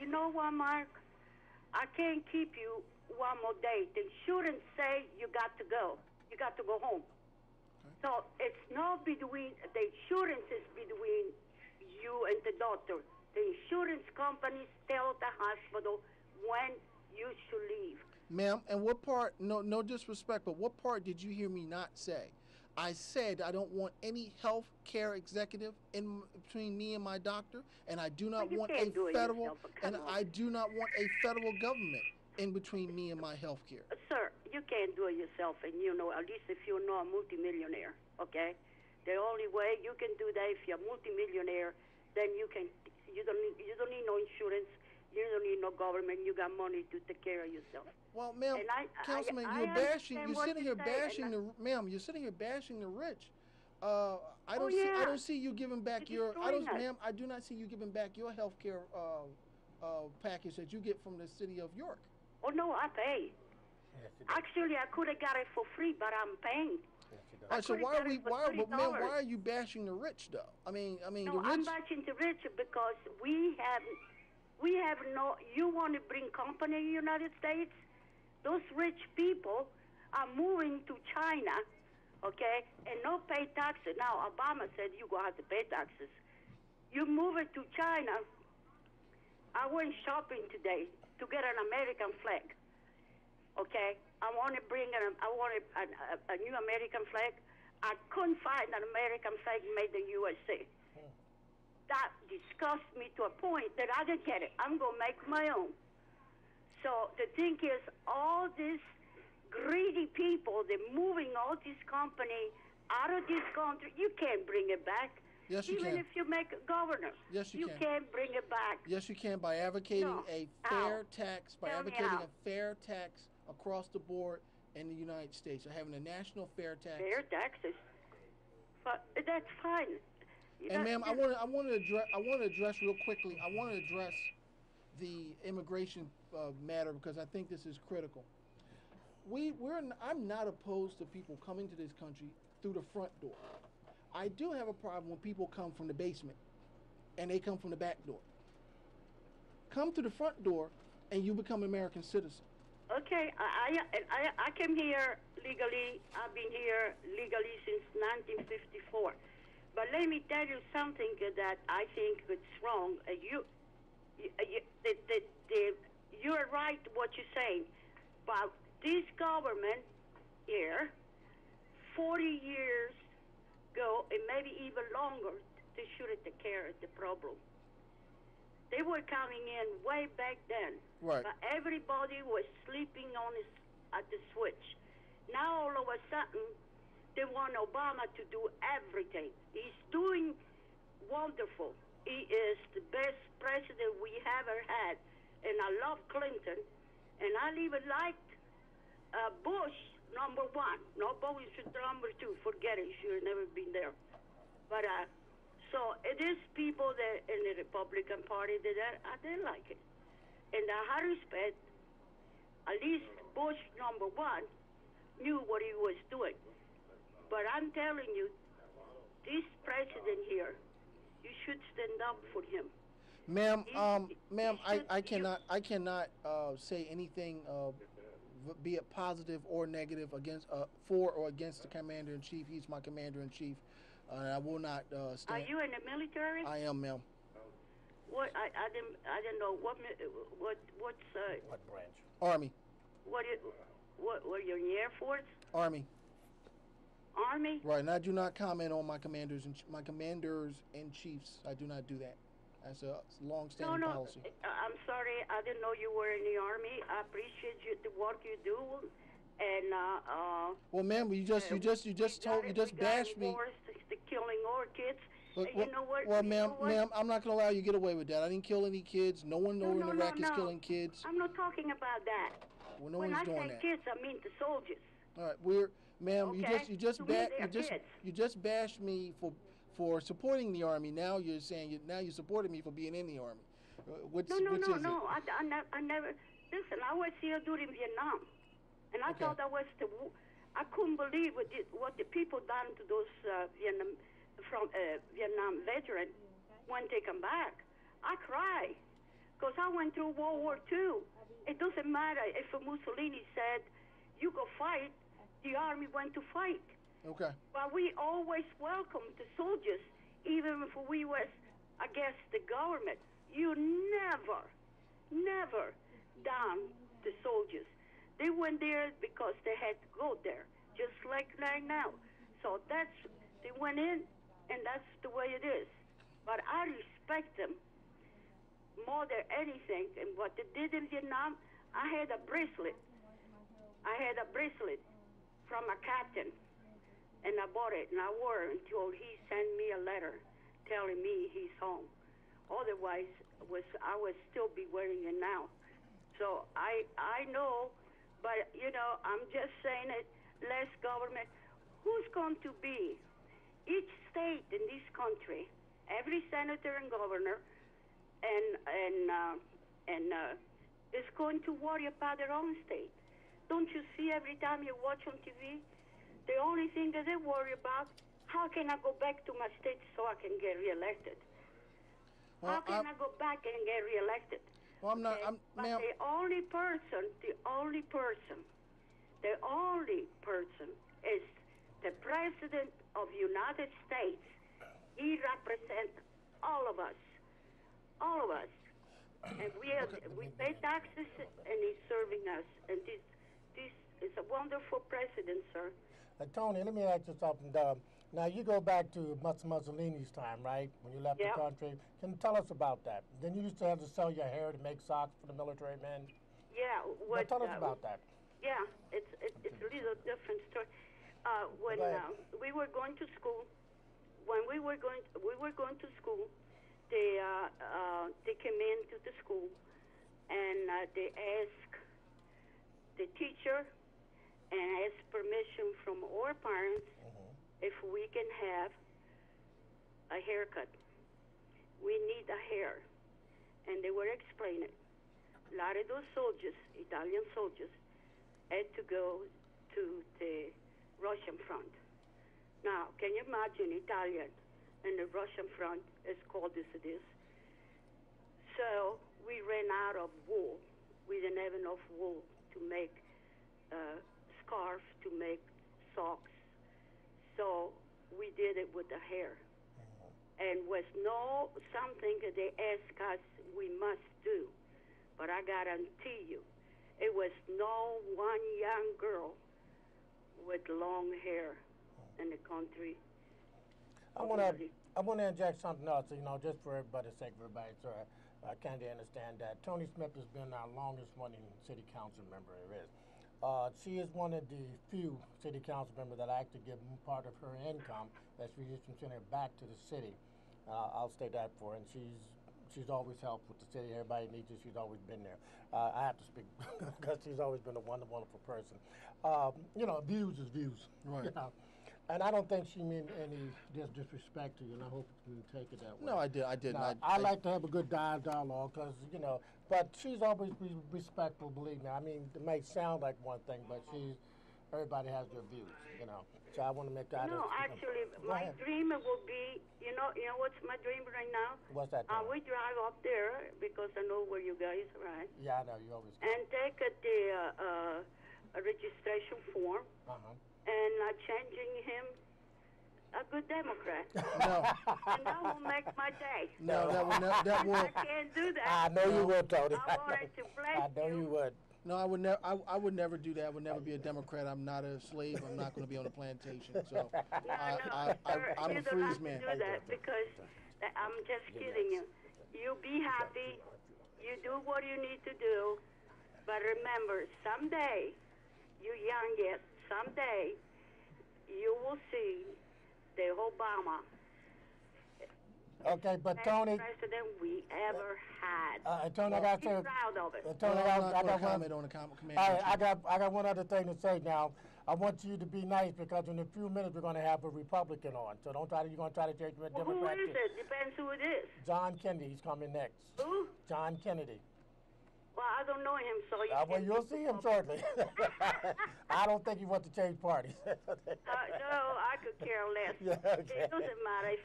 know what, Mark? I can't keep you one more day. The insurance say you got to go. You got to go home. Okay. So it's not between, the insurance is between you and the doctor. The insurance companies tell the hospital when you should leave. Ma'am, and what part, no disrespect, but what part did you hear me not say? I said I don't want any health care executive in between me and my doctor, and I do not want a federal, and I do not want a federal government in between me and my health care. Sir, you can't do it yourself, and you know, at least if you're not a multimillionaire, okay? The only way you can do that if you're a multimillionaire, then you don't need no insurance. You don't need no government. You got money to take care of yourself. Well, ma'am, Councilman, you're sitting here bashing the rich. I don't see you giving back I do not see you giving back your health care package that you get from the city of York. Oh no, I pay. Yes, actually, I could have got it for free, but I'm paying. Yes, so why are you bashing the rich though? I mean, no, the rich. I'm bashing the rich because we have no. You want to bring company in the United States? Those rich people are moving to China, okay, and no pay taxes. Now Obama said you're gonna have to pay taxes. You move it to China. I went shopping today to get an American flag. Okay, I want to bring a new American flag. I couldn't find an American flag made in USA. That disgusts me to a point that I didn't get it. I'm going to make my own. So the thing is, all these greedy people, they're moving all this company out of this country. You can't bring it back. Yes, you Even can. if you make a governor. Yes, you can. You can't bring it back. Yes, you can by advocating a fair tax, across the board in the United States, or having a national fair tax. Fair taxes. But that's fine. And ma'am, I want to address real quickly. I want to address the immigration matter because I think this is critical. I'm not opposed to people coming to this country through the front door. I do have a problem when people come from the basement and they come from the back door. Come to the front door and you become an American citizen. Okay, I came here legally. I've been here legally since 1954. But let me tell you something that I think is wrong. You're right what you're saying. But this government here, 40 years ago, and maybe even longer, they should have taken care of the problem. They were coming in way back then. Right. But everybody was sleeping at the switch. Now all of a sudden, they want Obama to do everything. He's doing wonderful. He is the best president we ever had. And I love Clinton. And I even liked Bush, number one. No, Bush is number two. Forget it. You should have never been there. But so it is people that in the Republican Party that I didn't like it. And I had respect. At least Bush, number one, knew what he was doing. But I'm telling you, this president here, you should stand up for him. Ma'am, I cannot say anything, be it positive or negative, against for or against the commander-in-chief. He's my commander-in-chief, and I will not stand. Are you in the military? I am, ma'am. What? I didn't know what branch? Army. What were you in the Air Force? Army. Army? Right, and I do not comment on my commanders and chiefs. I do not do that. That's a long-standing policy. I'm sorry. I didn't know you were in the Army. I appreciate the work you do. And well, ma'am, you just bashed me. The killing our kids. But, you know what? Well, ma'am, I'm not going to allow you to get away with that. I didn't kill any kids. No one in Iraq is killing kids. I'm not talking about that. Well, no one's doing that. When I say kids, I mean the soldiers. All right, ma'am, okay. you just bashed me for supporting the Army. Now you're saying you're supporting me for being in the Army. No. I never. Listen, I was here during Vietnam, and I thought that was I couldn't believe what the people done to those Vietnam veterans when they come back. I cry. Because I went through World War II. It doesn't matter if Mussolini said, you go fight, the army went to fight. Okay. But we always welcomed the soldiers, even if we was against the government. You never down the soldiers. They went there because they had to go there, just like right now. So they went in, and that's the way it is. But I respect them more than anything. And what they did in Vietnam, I had a bracelet. From a captain, and I bought it, and I wore it until he sent me a letter telling me he's home. Otherwise, I would still be wearing it now. So I know, but I'm just saying it. Less government. Who's going to be? Each state in this country, every senator and governor, is going to worry about their own state. Don't you see every time you watch on TV? The only thing that they worry about, how can I go back to my state so I can get reelected? Well, how can I go back and get reelected? Well, I'm not, But ma'am. the only person is the President of the United States. He represents all of us. And we pay taxes, and he's serving us. And this is a wonderful president, sir. Tony, let me ask you something. Now, you go back to Mussolini's time, right, when you left the country. Can you tell us about that? Then you used to have to sell your hair to make socks for the military men. Yeah. Tell us about that. Yeah, it's a little different story. When we were going to school, they came into the school, and they asked the teacher and asked permission from our parents if we can have a haircut. We need a hair. And they were explaining. A lot of those soldiers, Italian soldiers, had to go to the Russian front. Now, can you imagine Italian and the Russian front as cold as it is? So we ran out of wool. We didn't have enough wool to make scarf, to make socks. So we did it with the hair. And was no something that they asked us we must do. But I guarantee you, it was no one young girl with long hair in the country. I want to inject something else, just for everybody's sake, everybody, so Candy understand that. Tony Smith has been our longest running city council member there is. She is one of the few city council members that actually give part of her income that's released from center back to the city. I'll state that for her, and she's always helped with the city. Everybody needs her. She's always been there. I have to speak because she's always been a wonderful person. Views is views. Right. And I don't think she meant any disrespect to you, and I hope you didn't take it that way. No, I didn't. I like to have a good dialogue because, but she's always respectful, believe me. I mean, it may sound like one thing, but everybody has their views, So I want to make that. No, actually, my dream would be, you know what's my dream right now? What's that? We drive up there because I know where you guys are at. Yeah, I know. You always go. And take the registration form. And changing him a good Democrat. No. And that will make my day. No, that will. I can't do that. I know you would, Tony. I wanted to bless you. I know you would. No, I would never do that. I would never be a Democrat. I'm not a slave. I'm not going to be on a plantation. So I'm a free man. Do that because I'm just kidding you. You be happy. You do what you need to do. But remember, someday, you're young yet. Someday, you will see the Obama. Okay, but Tony, president we ever had. Tony, I got to say, proud of it. Tony, I got comment on the command. I got one other thing to say now. I want you to be nice because in a few minutes we're going to have a Republican on. So you're going to try to change me a Democrat. Who is it? Depends who it is. John Kennedy, he's coming next. Who? John Kennedy. Well, I don't know him, so you well, you'll see him shortly. I don't think he wants to change parties. no, I could care less. Yeah, okay. It doesn't matter.